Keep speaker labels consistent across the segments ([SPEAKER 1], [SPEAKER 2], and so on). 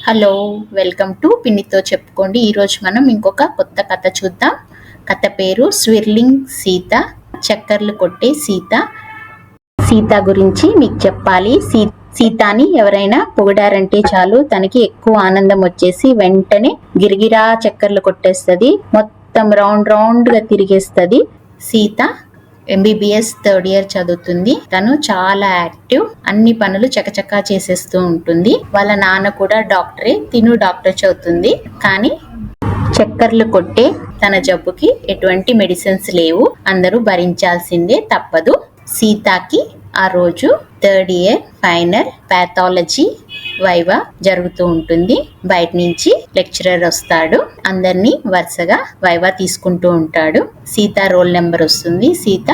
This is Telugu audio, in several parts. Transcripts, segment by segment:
[SPEAKER 1] హలో, వెల్కమ్ టు పిన్నితో చెప్పుకోండి. ఈరోజు మనం ఇంకొక కొత్త కథ చూద్దాం. కథ పేరు స్విర్లింగ్ సీత. చక్కర్లు కొట్టే సీత. సీత గురించి మీకు చెప్పాలి. సీతాని ఎవరైనా పొగిడారంటే చాలు తనకి ఎక్కువ ఆనందం వచ్చేసి వెంటనే గిరిగిరా చక్కర్లు కొట్టేస్తుంది. మొత్తం రౌండ్ గా తిరిగేస్తుంది. సీత MBBS థర్డ్ ఇయర్ చదువుతుంది. తను చాలా యాక్టివ్, అన్ని పనులు చకచకా చేసేస్తూ ఉంటుంది. వాళ్ళ నాన్న కూడా డాక్టరే, తిను డాక్టర్ చదువుతుంది. కానీ చక్కర్లు కొట్టే తన జబ్బుకి ఎటువంటి మెడిసిన్స్ లేవు, అందరూ భరించాల్సిందే, తప్పదు. సీతకి ఆ రోజు third year final pathology viva జరుగుతూ ఉంటుంది. బయట నుంచి లెక్చరర్ వస్తాడు, అందరినీ వరుసగా వైవా తీసుకుంటూ ఉంటాడు. సీత రోల్ నెంబర్ వస్తుంది. సీత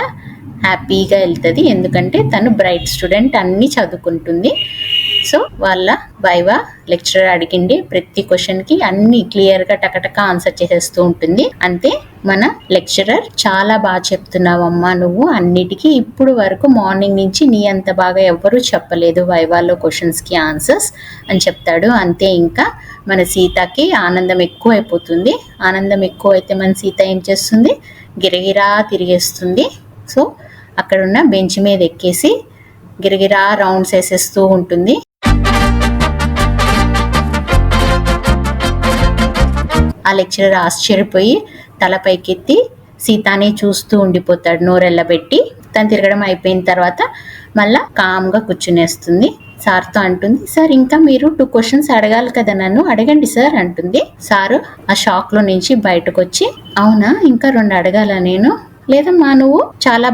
[SPEAKER 1] హ్యాపీగా వెళ్తుంది, ఎందుకంటే తను బ్రైట్ స్టూడెంట్, అన్ని చదువుకుంటుంది. సో వాళ్ళ వైవా లెక్చరర్ అడిగిండే ప్రతి క్వశ్చన్కి అన్ని క్లియర్గా టకటక ఆన్సర్ చేసేస్తూ ఉంటుంది. అంతే, మన లెక్చరర్ చాలా బాగా చెప్తున్నావమ్మా నువ్వు అన్నిటికీ, ఇప్పుడు వరకు మార్నింగ్ నుంచి నీ అంత బాగా ఎవ్వరూ చెప్పలేదు వైవాలో క్వశ్చన్స్కి ఆన్సర్స్ అని చెప్తాడు. అంతే, ఇంకా మన సీతకి ఆనందం ఎక్కువ అయిపోతుంది. ఆనందం ఎక్కువ అయితే మన సీత ఏం చేస్తుంది, గిరగిరా తిరిగేస్తుంది. సో అక్కడున్న బెంచ్ మీద ఎక్కేసి గిరగిరా రౌండ్స్ వేసేస్తూ ఉంటుంది. ఆ లెక్చరర్ ఆశ్చర్యపోయి తల పైకెత్తి సీతానే చూస్తూ ఉండిపోతాడు నోరెళ్ళబెట్టి. తను తిరగడం అయిపోయిన తర్వాత మళ్ళా కామ్గా కూర్చునేస్తుంది. సార్తో అంటుంది, సార్ ఇంకా మీరు 2 క్వశ్చన్స్ అడగాలి కదా, నన్ను అడగండి సార్ అంటుంది. సారు ఆ షాక్ లో నుంచి బయటకు వచ్చి, అవునా ఇంకా 2 అడగాల నేను, లేదమ్మా నువ్వు చాలా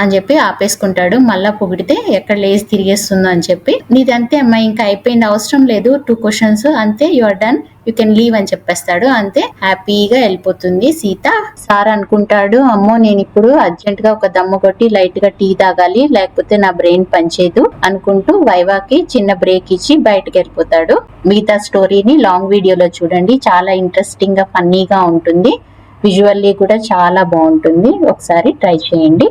[SPEAKER 1] అని చెప్పి ఆపేసుకుంటాడు. మళ్ళా పొగిడితే ఎక్కడ లేచి తిరిగేస్తుందో అని చెప్పి, నీది అంతే అమ్మా, ఇంకా అయిపోయింది, అవసరం లేదు 2 క్వశ్చన్స్ అంతే, you are done, you can leave అని చెప్పేస్తాడు. అంతే, హ్యాపీగా వెళ్ళిపోతుంది సీత. సార్ అనుకుంటాడు, అమ్మో నేను ఇప్పుడు అర్జెంట్ గా ఒక దమ్ము కొట్టి లైట్ గా టీ తాగాలి, లేకపోతే నా బ్రెయిన్ పనిచేయదు అనుకుంటూ వైవాకి చిన్న బ్రేక్ ఇచ్చి బయటకు వెళ్ళిపోతాడు. మిగతా స్టోరీని లాంగ్ వీడియోలో చూడండి, చాలా ఇంట్రెస్టింగ్ గా ఫన్నీగా ఉంటుంది. విజువల్లీ కూడా చాలా బాగుంటుంది, ఒకసారి ట్రై చేయండి.